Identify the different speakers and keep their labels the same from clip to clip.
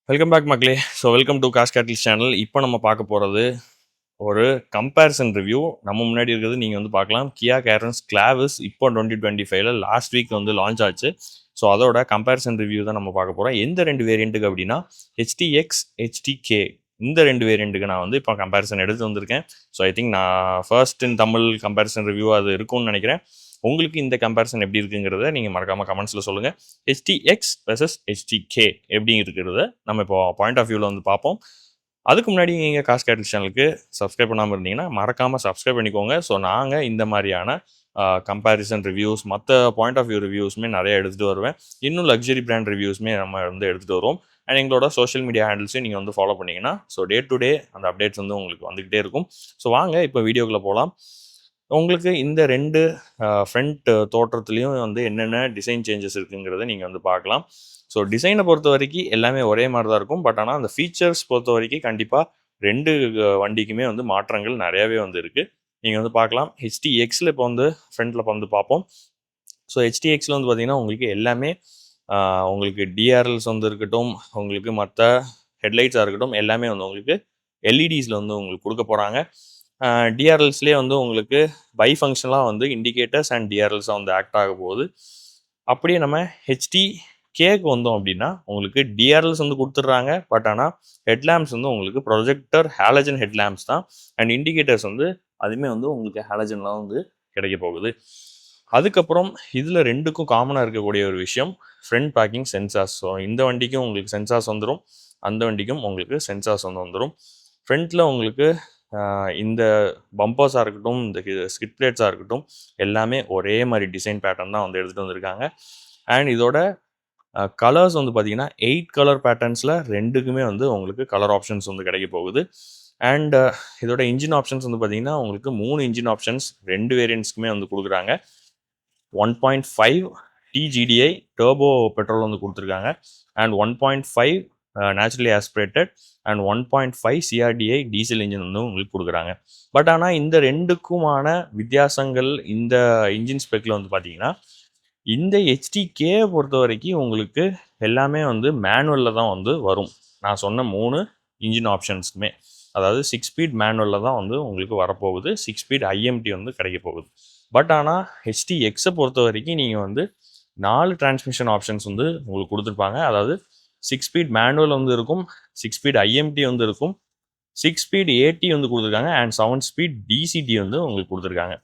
Speaker 1: Welcome back மக்களே. So welcome to காஸ் கேட்டில்ஸ் சேனல். இப்போ நம்ம பார்க்க போகிறது ஒரு கம்பேரிசன் ரிவ்யூ. நம்ம முன்னாடி இருக்கிறது நீங்கள் வந்து பார்க்கலாம். கியா கேரன்ஸ் கிளாவிஸ் இப்போ 2025 லாஸ்ட் வீக் வந்து லான்ச் ஆச்சு. ஸோ அதோட கம்பேரிசன் ரிவ்யூ தான் நம்ம பார்க்க போகிறோம். எந்த ரெண்டு வேரியண்ட்டுக்கு அப்படின்னா HTX HTK, இந்த ரெண்டு வேரியண்ட்டுக்கு நான் வந்து இப்போ கம்பேரிசன் எடுத்து வந்திருக்கேன். ஸோ ஐ திங்க் நான் first in Tamil comparison review அது இருக்கும்னு நினைக்கிறேன். உங்களுக்கு இந்த கம்பேரிசன் எப்படி இருக்குங்கிறத நீங்கள் மறக்காமல் கமெண்ட்ஸில் சொல்லுங்கள். HTX வெர்சஸ் HTK எப்படி இருக்கிறத நம்ம இப்போ பாயிண்ட் ஆஃப் வியூவில் வந்து பார்ப்போம். அதுக்கு முன்னாடி நீங்கள் காஸ் கேட்டில் சேனலுக்கு சப்ஸ்கிரைப் பண்ணாமல் இருந்தீங்கன்னா மறக்காமல் சப்ஸ்கிரைப் பண்ணிக்கோங்க. ஸோ நாங்கள் இந்த மாதிரியான கம்பேரிசன் ரிவ்யூஸ், மற்ற பாயிண்ட் ஆஃப் வியூ ரிவ்யூஸுமே நிறைய எடுத்துகிட்டு வருவேன். இன்னும் லக்ஸரி பிராண்ட் ரிவ்யூஸுமே நம்ம வந்து எடுத்துகிட்டு வருவோம். அண்ட் எங்களோட சோஷியல் மீடியா ஹேண்டில்ஸையும் நீங்கள் வந்து ஃபாலோ பண்ணிங்கன்னா ஸோ டே டு டே அந்த அப்டேட்ஸ் வந்து உங்களுக்கு வந்துக்கிட்டே இருக்கும். ஸோ வாங்க இப்போ வீடியோக்குள்ளே போகலாம். உங்களுக்கு இந்த ரெண்டு ஃப்ரண்ட் தோற்றத்துலேயும் வந்து என்னென்ன டிசைன் சேஞ்சஸ் இருக்குங்கிறத நீங்கள் வந்து பார்க்கலாம். ஸோ டிசைனை பொறுத்த வரைக்கும் எல்லாமே ஒரே மாதிரி தான் இருக்கும். பட் ஆனால் அந்த ஃபீச்சர்ஸ் பொறுத்த வரைக்கும் கண்டிப்பாக ரெண்டு வண்டிக்குமே வந்து மாற்றங்கள் நிறையாவே வந்து இருக்குது. நீங்கள் வந்து பார்க்கலாம். HTXல இப்போ வந்து ஃப்ரண்ட்டில் வந்து பார்ப்போம். ஸோ HTXல வந்து பார்த்திங்கன்னா உங்களுக்கு எல்லாமே உங்களுக்கு டிஆர்எல்ஸ் வந்து இருக்கட்டும், உங்களுக்கு மற்ற ஹெட்லைட்ஸாக இருக்கட்டும், எல்லாமே வந்து உங்களுக்கு எல்இடிஸில் வந்து உங்களுக்கு கொடுக்க போகிறாங்க. டிஆர்எல்ஸ்லேயே வந்து உங்களுக்கு பை ஃபங்க்ஷனாக வந்து இண்டிகேட்டர்ஸ் அண்ட் டிஆர்எல்ஸாக வந்து ஆக்ட் ஆக போகுது. அப்படியே நம்ம HTKக்கு வந்தோம் அப்படின்னா உங்களுக்கு டிஆர்எல்ஸ் வந்து கொடுத்துட்றாங்க. பட் ஆனால் ஹெட்லேம்ப்ஸ் வந்து உங்களுக்கு ப்ரொஜெக்டர் ஹாலஜன் ஹெட்லேம்ப்ஸ் தான். அண்ட் இண்டிகேட்டர்ஸ் வந்து அதுவுமே வந்து உங்களுக்கு ஹாலஜன்லாம் வந்து கிடைக்க போகுது. அதுக்கப்புறம் இதில் ரெண்டுக்கும் காமனாக இருக்கக்கூடிய ஒரு விஷயம் ஃப்ரண்ட் பேக்கிங் சென்சார்ஸ். ஸோ இந்த வண்டிக்கும் உங்களுக்கு சென்சார்ஸ் வந்துடும், அந்த வண்டிக்கும் உங்களுக்கு சென்சார்ஸ் வந்து வந்துடும். ஃப்ரண்ட்டில் உங்களுக்கு இந்த பம்பர்ஸாக இருக்கட்டும், இந்த ஸ்கிட் பிளேட்ஸாக இருக்கட்டும், எல்லாமே ஒரே மாதிரி டிசைன் பேட்டர்ன் தான் வந்து எடுத்துகிட்டு வந்திருக்காங்க. அண்ட் இதோட கலர்ஸ் வந்து பார்த்திங்கன்னா 8 கலர் பேட்டர்ன்ஸில் ரெண்டுக்குமே வந்து உங்களுக்கு கலர் ஆப்ஷன்ஸ் வந்து கிடைக்க போகுது. அண்ட் இதோட இன்ஜின் ஆப்ஷன்ஸ் வந்து பார்த்திங்கன்னா உங்களுக்கு 3 இன்ஜின் ஆப்ஷன்ஸ் ரெண்டு வேரியன்ட்ஸ்க்குமே வந்து கொடுக்குறாங்க. 1.5 TGDI டர்போ பெட்ரோல் வந்து கொடுத்துருக்காங்க. And 1.5 naturally aspirated and 1.5 CRDI diesel engine வந்து உங்களுக்கு கொடுக்குறாங்க. பட் ஆனால் இந்த ரெண்டுக்குமான வித்தியாசங்கள் இந்த இன்ஜின் ஸ்பெக்கில் வந்து பார்த்தீங்கன்னா, இந்த HTK பொறுத்த வரைக்கும் உங்களுக்கு எல்லாமே வந்து மேனுவலில் தான் வந்து வரும். நான் சொன்ன 3 இன்ஜின் ஆப்ஷன்ஸுமே, அதாவது 6 ஸ்பீட் மேனுவலில் தான் வந்து உங்களுக்கு வரப்போகுது. 6 ஸ்பீட் IMT வந்து கிடைக்க போகுது. பட் ஆனால் HTXை பொறுத்த வரைக்கும் நீங்கள் வந்து 4 டிரான்ஸ்மிஷன் ஆப்ஷன்ஸ் வந்து உங்களுக்கு கொடுத்துருப்பாங்க. அதாவது 6 ஸ்பீட் மேனுவல் வந்து இருக்கும், 6 ஸ்பீட் IMT வந்து இருக்கும், 6 ஸ்பீட் AT வந்து கொடுத்துருக்காங்க, அண்ட் 7 ஸ்பீட் DCT வந்து உங்களுக்கு கொடுத்துருக்காங்க.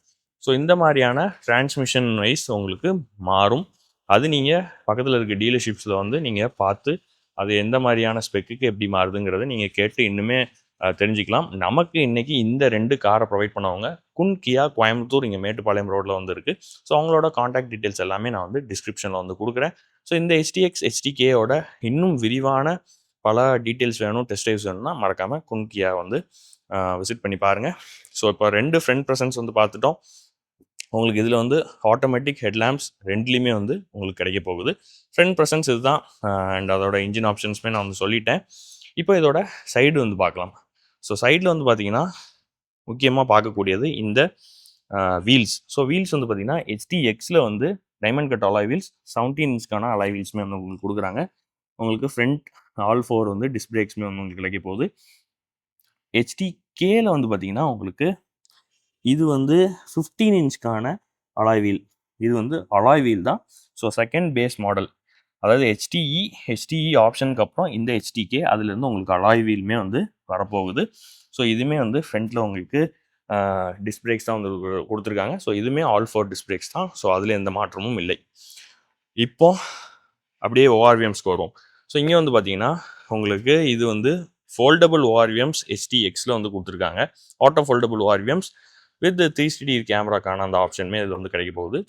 Speaker 1: ஸோ இந்த மாதிரியான டிரான்ஸ்மிஷன் வைஸ் உங்களுக்கு மாறும். அது நீங்கள் பக்கத்தில் இருக்க டீலர்ஷிப்ஸில் வந்து நீங்கள் பார்த்து அது எந்த மாதிரியான ஸ்பெக்குக்கு எப்படி மாறுதுங்கிறத நீங்கள் கேட்டு இன்னுமே தெரிஞ்சுக்கலாம். நமக்கு இன்றைக்கி இந்த ரெண்டு காரை ப்ரொவைட் பண்ணவங்க கியா கோயம்புத்தூர், இங்கே மேட்டுப்பாளையம் ரோட்டில் வந்து இருக்குது. ஸோ அவங்களோட காண்டாக்ட் டீட்டெயில்ஸ் எல்லாமே நான் வந்து டிஸ்கிரிப்ஷனில் வந்து கொடுக்குறேன். ஸோ இந்த HTX HTKயோட இன்னும் விரிவான பல டீட்டெயில்ஸ் வேணும், டெஸ்ட் ட்ரைவ்ஸ் வேணும்னா மறக்காமல் கியா வந்து விசிட் பண்ணி பாருங்கள். ஸோ இப்போ ரெண்டு ஃப்ரண்ட் ப்ரெசன்ஸ் வந்து பார்த்துட்டோம். உங்களுக்கு இதில் வந்து ஆட்டோமேட்டிக் ஹெட்லாம்ப்ஸ் ரெண்டுலேயுமே வந்து உங்களுக்கு கிடைக்க போகுது. ஃப்ரண்ட் ப்ரெசன்ஸ் இதுதான். அண்ட் அதோட இன்ஜின் ஆப்ஷன்ஸுமே நான் வந்து சொல்லிட்டேன். இப்போ இதோட சைடு வந்து பார்க்கலாம். ஸோ சைடில் வந்து பார்த்தீங்கன்னா முக்கியமாக பார்க்கக்கூடியது இந்த வீல்ஸ். ஸோ வீல்ஸ் வந்து பார்த்தீங்கன்னா HTXல வந்து டைமண்ட் கட் அலாய் வீல்ஸ் 17 இன்ச்க்கான அலாய் வீல்ஸுமே வந்து உங்களுக்கு கொடுக்குறாங்க. உங்களுக்கு ஃப்ரண்ட் ஆல் 4 வந்து டிஸ்க் பிரேக்ஸுமே வந்து உங்களுக்கு கிடைக்க போகுது. HTKல வந்து பார்த்தீங்கன்னா உங்களுக்கு இது வந்து 15 இன்ச்க்கான அலாய் வீல். இது வந்து அலாய் வீல் தான். ஸோ செகண்ட் பேஸ் மாடல், அதாவது HTE ஆப்ஷனுக்கு அப்புறம் இந்த HTK அதுலேருந்து உங்களுக்கு அலாய் வீலுமே வந்து வரப்போகுது. ஸோ இதுவுமே வந்து ஃப்ரண்ட்டில் உங்களுக்கு டிஸ்க் பிரேக்ஸ் தான் வந்து கொடுத்துருக்காங்க. ஸோ இதுவுமே ஆல் 4 டிஸ்க் பிரேக்ஸ் தான். ஸோ அதில் எந்த மாற்றமும் இல்லை. இப்போ அப்படியே ORVMஸ்க்கு வரும். ஸோ இங்கே வந்து பார்த்தீங்கன்னா உங்களுக்கு இது வந்து ஃபோல்டபுள் ORVMs HTXல வந்து கொடுத்துருக்காங்க. ஆட்டோ ஃபோல்டபுள் ORVMs வித் 360 கேமராக்கான அந்த ஆப்ஷனுமே இதில் வந்து கிடைக்க போகுது.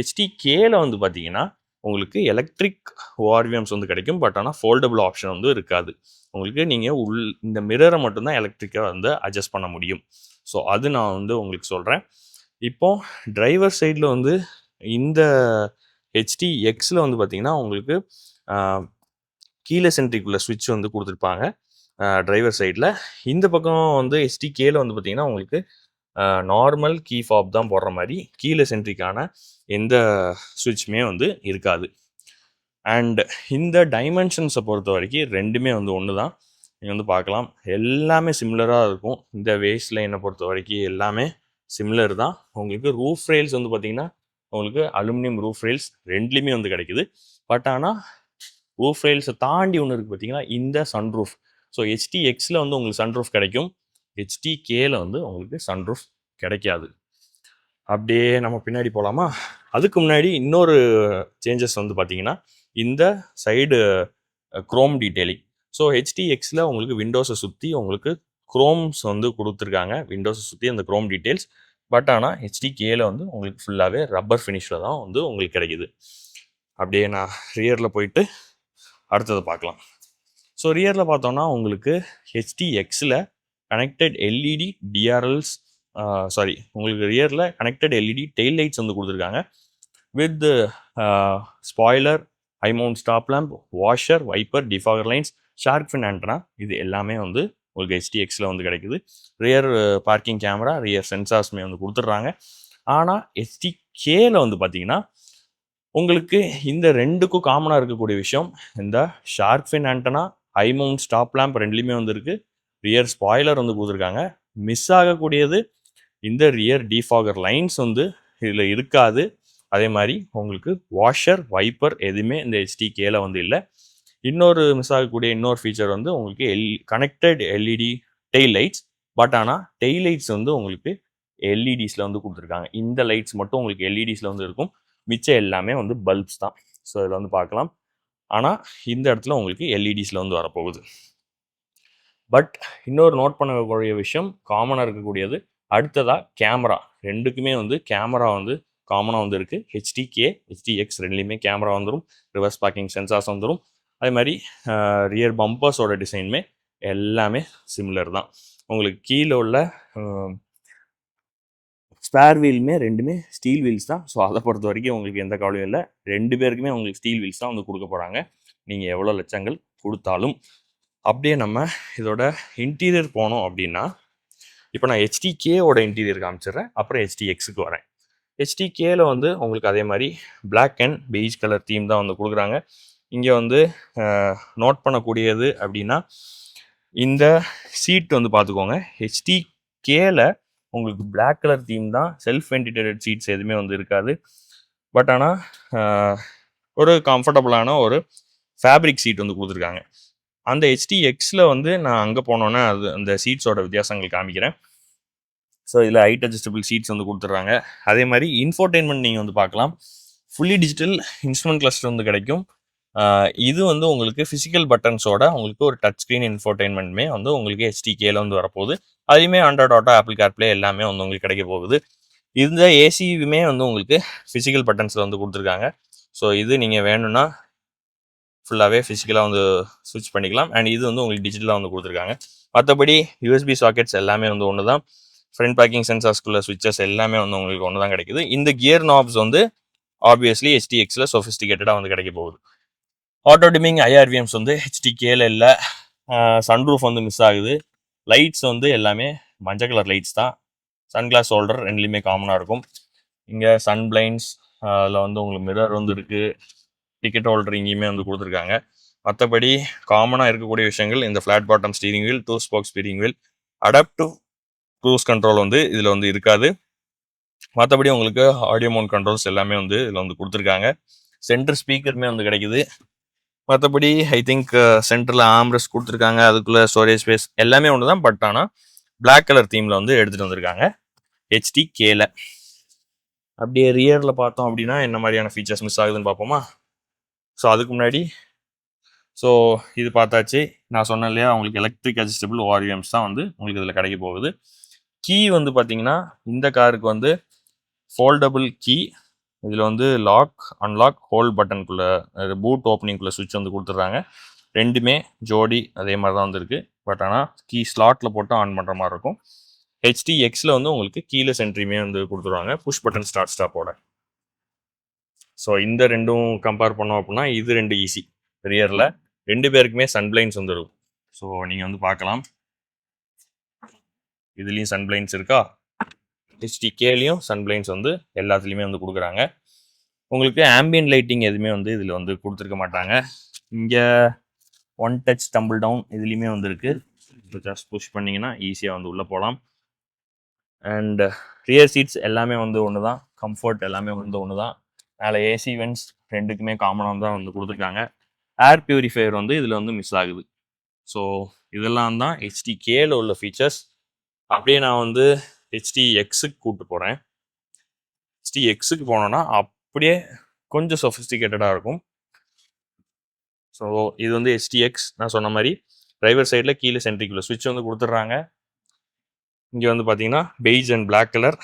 Speaker 1: HTKல வந்து பார்த்தீங்கன்னா உங்களுக்கு எலக்ட்ரிக் ORVMs வந்து கிடைக்கும். பட் ஆனால் ஃபோல்டபுள் ஆப்ஷன் வந்து இருக்காது. உங்களுக்கு நீங்கள் இந்த மிரரை மட்டும்தான் எலக்ட்ரிக்காக வந்து அட்ஜஸ்ட் பண்ண முடியும். ஸோ அது நான் வந்து உங்களுக்கு சொல்கிறேன். இப்போ டிரைவர் சைடில் வந்து இந்த HTXல வந்து பார்த்தீங்கன்னா உங்களுக்கு கீழே சென்ட்ரிக்குள்ள ஸ்விட்ச் வந்து கொடுத்துருப்பாங்க டிரைவர் சைடில். இந்த பக்கம் வந்து HTKல வந்து பார்த்தீங்கன்னா உங்களுக்கு நார்மல் கீ ஃபாப் தான் போடுற மாதிரி கீழே சென்ட்ரிக்கான எந்த ஸ்விட்சுமே வந்து இருக்காது. அண்ட் இந்த டைமென்ஷன்ஸை பொறுத்த வரைக்கும் ரெண்டுமே வந்து ஒன்று தான். நீங்கள் வந்து பார்க்கலாம், எல்லாமே சிமிலராக இருக்கும். இந்த வேஸ்ட் லைனை பொறுத்த வரைக்கும் எல்லாமே சிமிலர் தான். உங்களுக்கு ரூஃப் ரெயில்ஸ் வந்து பார்த்தீங்கன்னா உங்களுக்கு அலுமினியம் ரூஃப் ரெயில்ஸ் ரெண்டுலேயுமே வந்து கிடைக்குது. பட் ஆனால் ரூஃப் ரெயில்ஸை தாண்டி ஒன்று இருக்குது பார்த்தீங்கன்னா, இந்த சன்ரூஃப். ஸோ HT-Xல வந்து உங்களுக்கு சன்ரூஃப் கிடைக்கும், HT-Kல வந்து உங்களுக்கு சன்ரூஃப் கிடைக்காது. அப்படியே நம்ம பின்னாடி போகலாமா? அதுக்கு முன்னாடி இன்னொரு சேஞ்சஸ் வந்து பார்த்தீங்கன்னா, இந்த சைடு குரோம் டீட்டெயிலிங். ஸோ HT-Xல உங்களுக்கு விண்டோஸை சுற்றி உங்களுக்கு குரோம்ஸ் வந்து கொடுத்துருக்காங்க, விண்டோஸை சுற்றி அந்த குரோம் டீட்டெயில்ஸ். பட் ஆனால் HT-Kல வந்து உங்களுக்கு ஃபுல்லாகவே ரப்பர் ஃபினிஷில் தான் வந்து உங்களுக்கு கிடைக்குது. அப்படியே நான் ரியரில் போயிட்டு அடுத்தது பார்க்கலாம். ஸோ ரியரில் பார்த்தோன்னா உங்களுக்கு HT-Xல கனெக்டட் எல்இடி டிஆர்எல்ஸ், உங்களுக்கு ரியரில் கனெக்டட் எல்இடி டெயில் லைட்ஸ் வந்து கொடுத்துருக்காங்க with spoiler, high mount stop lamp, washer, wiper, defogger lines, shark fin antenna. இது எல்லாமே வந்து உங்களுக்கு HT-Xல வந்து கிடைக்குது. ரியர் பார்க்கிங் கேமரா, ரியர் சென்சார்ஸ்மே வந்து கொடுத்துட்றாங்க. ஆனால் HT-Kல வந்து பார்த்தீங்கன்னா உங்களுக்கு இந்த ரெண்டுக்கும் காமனாக இருக்கக்கூடிய விஷயம், இந்த shark fin antenna, high mount stop lamp ரெண்டுலேயுமே வந்து இருக்குது. ரியர் ஸ்பாய்லர் வந்து கொடுத்துருக்காங்க. மிஸ் ஆகக்கூடியது இந்த ரியர் டிஃபாகர் லைன்ஸ் வந்து இதில் இருக்காது. அதே மாதிரி உங்களுக்கு வாஷர், வைப்பர் எதுவுமே இந்த HT-Kல வந்து இல்லை. இன்னொரு மிஸ் ஆகக்கூடிய இன்னொரு ஃபீச்சர் வந்து உங்களுக்கு connected LED tail lights. But ஆனால் டெயில் லைட்ஸ் வந்து உங்களுக்கு எல்இடிஸில் வந்து கொடுத்துருக்காங்க. இந்த லைட்ஸ் மட்டும் உங்களுக்கு எல்இடிஸில் வந்து இருக்கும், மிச்சம் எல்லாமே வந்து பல்ப்ஸ் தான். ஸோ இதில் வந்து பார்க்கலாம். ஆனால் இந்த இடத்துல உங்களுக்கு எல்இடிஸில் வந்து வரப்போகுது. பட் இன்னொரு நோட் பண்ணக்கூடிய விஷயம், காமனாக இருக்கக்கூடியது அடுத்ததாக கேமரா. ரெண்டுக்குமே வந்து கேமரா வந்து காமனாக வந்து இருக்குது. HT-K, HT-X ரெண்டுலேயுமே கேமரா வந்துடும், ரிவர்ஸ் பார்க்கிங் சென்சார்ஸ் வந்துடும். அதே மாதிரி ரியர் பம்பர்ஸோட டிசைனுமே எல்லாமே சிமிலர் தான். உங்களுக்கு கீழே உள்ள ஸ்பேர் வீலுமே ரெண்டுமே ஸ்டீல் வீல்ஸ் தான். ஸோ அதை பொறுத்த வரைக்கும் உங்களுக்கு எந்த கவலையும் இல்லை. ரெண்டு பேருக்குமே உங்களுக்கு ஸ்டீல் வீல்ஸ் தான் வந்து கொடுக்க போகிறாங்க, நீங்கள் எவ்வளோ லட்சங்கள் கொடுத்தாலும். அப்படியே நம்ம இதோட இன்டீரியர் போனோம் அப்படின்னா, இப்போ நான் HT-Kவோட இன்டீரியர் காமிச்சிடுறேன், அப்புறம் HT-Xக்கு வரேன். HT-Kல வந்து உங்களுக்கு அதே மாதிரி black and beige colour theme தான் வந்து கொடுக்குறாங்க. இங்கே வந்து நோட் பண்ணக்கூடியது அப்படின்னா, இந்த சீட் வந்து பார்த்துக்கோங்க, HT-Kல உங்களுக்கு பிளாக் கலர் தீம் தான், செல்ஃப் வென்டிலேட்டட் சீட்ஸ் எதுவுமே வந்து இருக்காது. பட் ஆனால் ஒரு கம்ஃபர்டபுளான ஒரு ஃபேப்ரிக் சீட் வந்து கொடுத்துருக்காங்க. அந்த HT-Xல வந்து நான் அங்கே போனோன்னா அது அந்த சீட்ஸோட வித்தியாசங்கள் காமிக்கிறேன். ஸோ இதில் ஹைட் அட்ஜஸ்டபிள் சீட்ஸ் வந்து கொடுத்துட்றாங்க. அதே மாதிரி இன்ஃபோர்டெயின்மெண்ட் நீங்கள் வந்து பார்க்கலாம், ஃபுல்லி டிஜிட்டல் இன்ஸ்ட்ருமெண்ட் கிளஸ்டர் வந்து கிடைக்கும். இது வந்து உங்களுக்கு ஃபிசிக்கல் பட்டன்ஸோட உங்களுக்கு ஒரு டச் ஸ்க்ரீன் இன்ஃபோர்டெயின்மெண்ட்மே வந்து உங்களுக்கு HT-Kல வந்து வரப்போகுது. அதுவுமே ஆண்ட்ராய்ட் ஆட்டோ, ஆப்பிள் கார்ப்ளே எல்லாமே வந்து உங்களுக்கு கிடைக்க போகுது. இந்த ஏசியுமே வந்து உங்களுக்கு ஃபிசிக்கல் பட்டன்ஸில் வந்து கொடுத்துருக்காங்க. ஸோ இது நீங்கள் வேணும்னா ஃபுல்லாகவே ஃபிசிக்கலாக வந்து ஸ்விட்ச் பண்ணிக்கலாம். அண்ட் இது வந்து உங்களுக்கு டிஜிட்டலாக வந்து கொடுத்துருக்காங்க. மற்றபடி USB சாக்கெட்ஸ் எல்லாமே வந்து ஒன்று தான். ஃப்ரண்ட் பேக்கிங் சென்சார்ஸ்குள்ள ஸ்விட்சஸ் எல்லாமே வந்து உங்களுக்கு ஒன்று தான் கிடைக்குது. இந்த கியர் நாப்ஸ் வந்து ஆப்வியஸ்லி HT-Xல சொஃபிஸ்டிகேட்டடாக வந்து கிடைக்க போகுது. ஆட்டோ டிமிங் IRVMs வந்து HT-Kல இல்லை. சன்ரூஃப் வந்து மிஸ் ஆகுது. லைட்ஸ் வந்து எல்லாமே மஞ்சள் கலர் லைட்ஸ் தான். சன்கிளாஸ் ஹோல்டர் ரெண்டுலேயுமே காமனாக இருக்கும். இங்கே சன் பிளைண்ட்ஸ், அதில் வந்து உங்களுக்கு மிரர் வந்து இருக்குது, டிக்கெட் ஹோல்டர் இங்கேயுமே வந்து கொடுத்துருக்காங்க. மற்றபடி காமனாக இருக்கக்கூடிய விஷயங்கள் இந்த flat bottom steering wheel, 2 spoke steering wheel, adaptive cruise control வந்து இதில் வந்து இருக்காது. மற்றபடி உங்களுக்கு ஆடியோ மவுண்ட் கண்ட்ரோல்ஸ் எல்லாமே வந்து இதில் வந்து கொடுத்துருக்காங்க. சென்டர் ஸ்பீக்கருமே வந்து கிடைக்குது. மற்றபடி ஐ திங்க் சென்டரில் ஆம்ரெஸ்ட் கொடுத்துருக்காங்க, அதுக்குள்ளே ஸ்டோரேஜ் ஸ்பேஸ் எல்லாமே ஒன்று தான். பட் ஆனால் பிளாக் கலர் தீமில் வந்து எடுத்துகிட்டு வந்திருக்காங்க HT-Kல. அப்படியே ரியரில் பார்த்தோம் அப்படின்னா என்ன மாதிரியான ஃபீச்சர்ஸ் மிஸ் ஆகுதுன்னு பார்ப்போமா? ஸோ அதுக்கு முன்னாடி இது பார்த்தாச்சு. நான் சொன்னேன் இல்லையா, உங்களுக்கு எலக்ட்ரிக் அட்ஜஸ்டபிள் ORVMs தான் வந்து உங்களுக்கு இதில் கிடைக்க போகுது. கீ வந்து பார்த்தீங்கன்னா இந்த காருக்கு வந்து ஃபோல்டபுள் கீ. இதில் வந்து லாக், அன்லாக், ஹோல்ட் பட்டனுக்குள்ளே பூட் ஓப்பனிங்குள்ளே சுவிட்ச் வந்து கொடுத்துட்றாங்க. ரெண்டுமே ஜோடி அதே மாதிரி தான் வந்துருக்கு. பட் ஆனால் கீ ஸ்லாட்டில் போட்டு ஆன் பண்ணுற மாதிரி இருக்கும். HT-Xல வந்து உங்களுக்கு கீழே சென்ட்ரியுமே வந்து கொடுத்துருவாங்க, புஷ் பட்டன் ஸ்டார்ட் ஸ்டாப்போட. ஸோ இந்த ரெண்டும் கம்பேர் பண்ணோம் அப்படின்னா இது ரெண்டு ஈஸி. ரியரில் ரெண்டு பேருக்குமே சன்பிளைன்ஸ் வந்து இருக்கும். ஸோ நீங்கள் வந்து பார்க்கலாம், இதுலேயும் சன்பிளைன்ஸ் இருக்கா, HT-Kலையும் சன்பிளைன்ஸ் வந்து எல்லாத்துலேயுமே வந்து கொடுக்குறாங்க. உங்களுக்கு ஆம்பியன்ட் லைட்டிங் எதுவுமே வந்து இதில் வந்து கொடுத்துருக்க மாட்டாங்க. இங்கே ஒன் டச் டம்பிள் டவுன் இதுலேயுமே வந்துருக்கு. ஜஸ்ட் புஷ் பண்ணிங்கன்னா ஈஸியாக வந்து உள்ளே போகலாம். அண்ட் ரியர் சீட்ஸ் எல்லாமே வந்து ஒன்று தான். கம்ஃபர்ட் எல்லாமே வந்து ஒன்று தான். மேலே ஏசி வென்ட்ஸ் ரெண்டுக்குமே காமனாக தான் வந்து கொடுத்துருக்காங்க. ஏர் பியூரிஃபையர் வந்து இதில் வந்து மிஸ் ஆகுது. ஸோ இதெல்லாம் தான் HT-Kல உள்ள ஃபீச்சர்ஸ். அப்படியே நான் வந்து HT-Xக்கு கூப்பிட்டு போகிறேன். HT-Xக்கு போனோன்னா அப்படியே கொஞ்சம் சொஃபிஸ்டிகேட்டடாக இருக்கும். ஸோ இது வந்து HT-X நான் சொன்ன மாதிரி டிரைவர் சைடில் கீழே சென்ட்ரிக்குள்ள ஸ்விட்ச் வந்து கொடுத்துட்றாங்க. இங்கே வந்து பார்த்தீங்கன்னா பெய்ஜ் அண்ட் பிளாக் கலர்,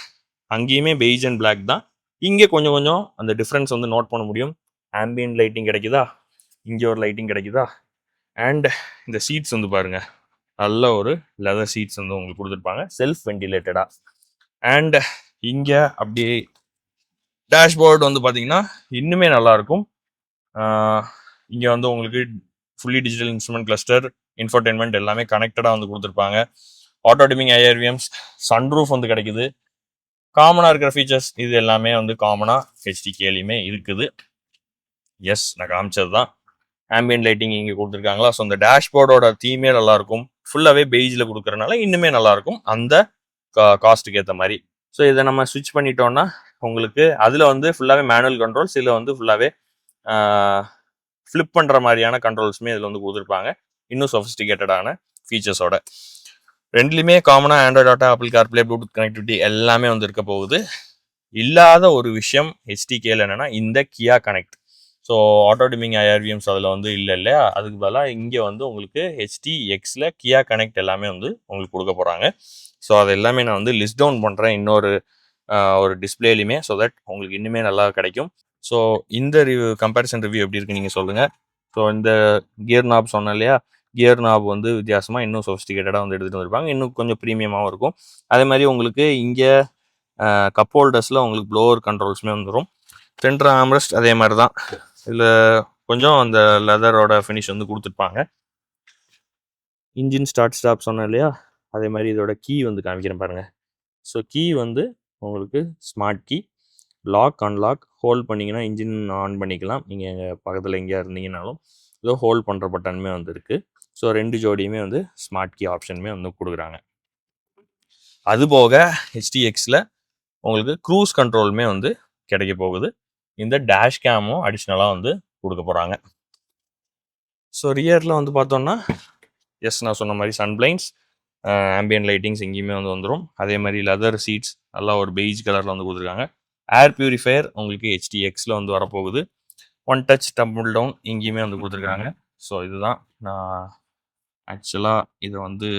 Speaker 1: அங்கேயுமே பெய்ஜ் அண்ட் பிளாக் தான். இங்கே கொஞ்சம் கொஞ்சம் அந்த டிஃப்ரென்ஸ் வந்து நோட் பண்ண முடியும். ஆம்பியன்ட் லைட்டிங் கிடைக்குதா, இங்கே ஒரு லைட்டிங் கிடைக்குதா. அண்ட் இந்த சீட்ஸ் வந்து பாருங்கள், நல்ல ஒரு லெதர் சீட்ஸ் வந்து உங்களுக்கு கொடுத்துருப்பாங்க, செல்ஃப் வென்டிலேட்டடாக. அண்ட் இங்கே அப்படியே டேஷ்போர்டு வந்து பார்த்தீங்கன்னா இன்னுமே நல்லாயிருக்கும். இங்கே வந்து உங்களுக்கு fully digital instrument cluster, infotainment எல்லாமே கனெக்டடாக வந்து கொடுத்துருப்பாங்க. ஆட்டோ டிமிங் IRVMs, சன்ரூஃப் வந்து கிடைக்குது. காமனாக இருக்கிற ஃபீச்சர்ஸ் இது எல்லாமே வந்து காமனாக HT-Kலையுமே இருக்குது. எஸ், நான் காமிச்சது தான். ஆம்பியன்ட் லைட்டிங் இங்கே கொடுத்துருக்காங்களா. ஸோ அந்த டேஷ்போர்டோட தீமே நல்லாயிருக்கும். ஃபுல்லாகவே பெய்ஜில் கொடுக்குறனால இன்னுமே நல்லாயிருக்கும் அந்த காஸ்ட்டுக்கு ஏற்ற மாதிரி. ஸோ இதை நம்ம ஸ்விட்ச் பண்ணிட்டோம்னா உங்களுக்கு அதில் வந்து ஃபுல்லாகவே மேனுவல் கண்ட்ரோல்ஸ், இதில் வந்து ஃபுல்லாகவே ஃப்ளிப் பண்ணுற மாதிரியான கண்ட்ரோல்ஸுமே இதில் வந்து கொடுத்துருப்பாங்க, இன்னும் சொஃபிஸ்டிகேட்டடான ஃபீச்சர்ஸோட. ரெண்டுலேயுமே காமனாக Android auto, apple CarPlay, Bluetooth connectivity எல்லாமே வந்து இருக்க போகுது. இல்லாத ஒரு விஷயம் HT-Kல என்னென்னா இந்த Kia connect. So auto dimming IRVMs அதில் வந்து இல்லை இல்லையா, அதுக்கு பதிலாக இங்கே வந்து உங்களுக்கு HT-Xல கியா கனெக்ட் எல்லாமே வந்து உங்களுக்கு கொடுக்க போகிறாங்க. ஸோ அது எல்லாமே நான் வந்து லிஸ்ட் டவுன் பண்ணுறேன் இன்னொரு ஒரு டிஸ்பிளேலையுமே, ஸோ தட் உங்களுக்கு இன்னுமே நல்லா கிடைக்கும். ஸோ இந்த கம்பேரிசன் ரிவ்யூ எப்படி இருக்குன்னு நீங்கள் சொல்லுங்கள். ஸோ இந்த கியர் நாப் சொன்னேன் இல்லையா, கியர் நாப் வந்து வித்தியாசமாக இன்னும் சொஃபிஸ்டிகேட்டடாக வந்து எடுத்துகிட்டு வந்திருப்பாங்க, இன்னும் கொஞ்சம் ப்ரீமியமாகவும் இருக்கும். அதே மாதிரி உங்களுக்கு இங்கே கப் ஹோல்டர்ஸில் உங்களுக்கு ப்ளோவர் கண்ட்ரோல்ஸுமே வந்துடும். சென்டர் ஆம்ரெஸ்ட் அதே மாதிரி தான், இதில் கொஞ்சம் அந்த லெதரோட ஃபினிஷ் வந்து கொடுத்துருப்பாங்க. இன்ஜின் ஸ்டார்ட் ஸ்டாப் சொன்னேன் இல்லையா, அதே மாதிரி இதோட கீ வந்து காமிக்கிறேன் பாருங்கள். ஸோ கீ வந்து உங்களுக்கு smart key, lock unlock hold பண்ணிங்கன்னா இன்ஜின் ஆன் பண்ணிக்கலாம். நீங்கள் பக்கத்தில் எங்கேயா இருந்தீங்கனாலும் இதோ ஹோல்ட் பண்ணுற பட்டனுமே வந்து இருக்குது. ஸோ ரெண்டு ஜோடியுமே வந்து ஸ்மார்ட் கீ ஆப்ஷனுமே வந்து கொடுக்குறாங்க. அதுபோக HT-Xல உங்களுக்கு க்ரூஸ் கண்ட்ரோலுமே வந்து கிடைக்க போகுது. இந்த டேஷ் கேமும் அடிஷ்னலாக வந்து கொடுக்க போகிறாங்க. ஸோ ரியரில் வந்து பார்த்தோன்னா எஸ், நான் சொன்ன மாதிரி சன்பிளைன்ஸ், ஆம்பியன்ட் லைட்டிங்ஸ் எங்கேயுமே வந்து வந்துடும். அதே மாதிரி லெதர் சீட்ஸ் நல்லா ஒரு பெய்ஜ் கலரில் வந்து கொடுத்துருக்காங்க. ஏர் பியூரிஃபையர் உங்களுக்கு HT-Xல வந்து வரப்போகுது. ஒன் டச் டம்பிள் டவுன் இங்கேயுமே வந்து கொடுத்துருக்காங்க. ஸோ இதுதான் நான் ஆக்சுவலாக இதை வந்து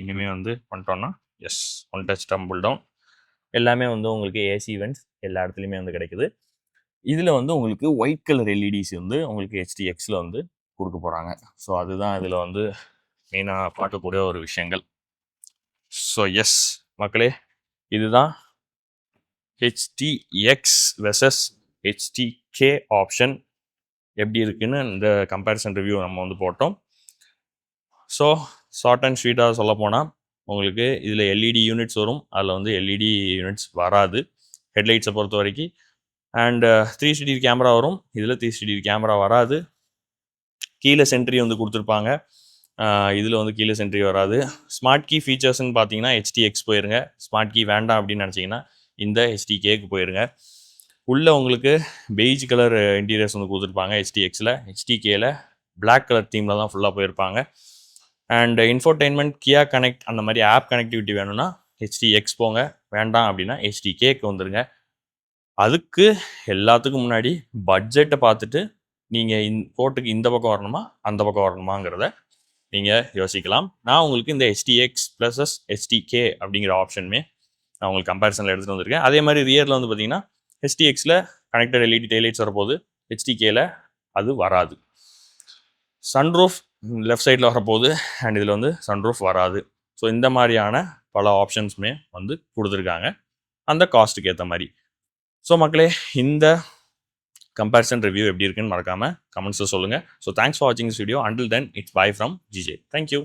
Speaker 1: இனிமேல் வந்து பண்ணிட்டோன்னா yes, one touch tumble down எல்லாமே வந்து உங்களுக்கு ஏசி வென்ட்ஸ் எல்லா இடத்துலையுமே வந்து கிடைக்குது. இதில் வந்து உங்களுக்கு ஒயிட் கலர் LEDs வந்து உங்களுக்கு HT-Xல வந்து கொடுக்க போகிறாங்க. ஸோ அதுதான் இதில் வந்து மெயினாக பார்க்கக்கூடிய ஒரு விஷயங்கள். ஸோ எஸ் மக்களே, இதுதான் HT-X வெர்சஸ் HT-K ஆப்ஷன் எப்படி இருக்குன்னு இந்த கம்பேரிசன் ரிவ்யூ நம்ம வந்து போட்டோம். ஸோ ஷார்ட் அண்ட் ஸ்வீட்டாக சொல்ல போனால் உங்களுக்கு இதில் LED யூனிட்ஸ் வரும், அதில் வந்து LED யூனிட்ஸ் வராது ஹெட்லைட்ஸை பொறுத்த வரைக்கும். அண்ட் 360 கேமரா வரும், இதில் 360 கேமரா வராது. கீழே சென்ட்ரி வந்து கொடுத்துருப்பாங்க, இதில் வந்து கீழே சென்ட்ரி வராது. ஸ்மார்ட் கீ ஃபீச்சர்ஸ்ன்னு பார்த்தீங்கன்னா HT-X போயிருங்க, ஸ்மார்ட் கீ வேண்டாம் அப்படின்னு நினச்சிங்கன்னா இந்த HT-Kக்கு போயிருங்க. உள்ளே உங்களுக்கு பெய்ஜ் கலர் இன்டீரியர்ஸ் வந்து கொடுத்துருப்பாங்க HT-Xல. HT-Kல பிளாக் கலர் தீமில் தான் ஃபுல்லாக போயிருப்பாங்க. அண்ட் இன்ஃபோடெயின்மெண்ட், கியா கனெக்ட் அந்த மாதிரி ஆப் கனெக்டிவிட்டி வேணும்னா HT-X போங்க, வேண்டாம் அப்படின்னா HT-Kக்கு வந்துடுங்க. அதுக்கு எல்லாத்துக்கும் முன்னாடி பட்ஜெட்டை பார்த்துட்டு நீங்கள் போட்டுக்கு இந்த பக்கம் வரணுமா அந்த பக்கம் வரணுமாங்கிறத நீங்கள் யோசிக்கலாம். நான் உங்களுக்கு இந்த HT-X ப்ளஸஸ் HT-K அப்படிங்கிற ஆப்ஷனுமே நான் உங்களுக்கு கம்பேரிசனில் எடுத்துகிட்டு வந்திருக்கேன். அதே மாதிரி ரியரில் வந்து பார்த்தீங்கன்னா HT-Xல கனெக்டட் LED டெய்லைட்ஸ் வரப்போகுது, HT-Kல அது வராது. சன்ரூஃப் லெஃப்ட் சைடில் வரப்போகுது, அண்ட் இதில் வந்து சன்ரூஃப் வராது. ஸோ இந்த மாதிரியான பல ஆப்ஷன்ஸுமே வந்து கொடுத்துருக்காங்க அந்த காஸ்ட்டுக்கு ஏற்ற மாதிரி. ஸோ மக்களே, இந்த கம்பேரிசன் ரிவ்யூ எப்படி இருக்குன்னு மறக்காமல் கமெண்ட்ஸில் சொல்லுங்கள். ஸோ தேங்க்ஸ் ஃபார் வாட்சிங் this video. Until then it's by from GJ. Thank you.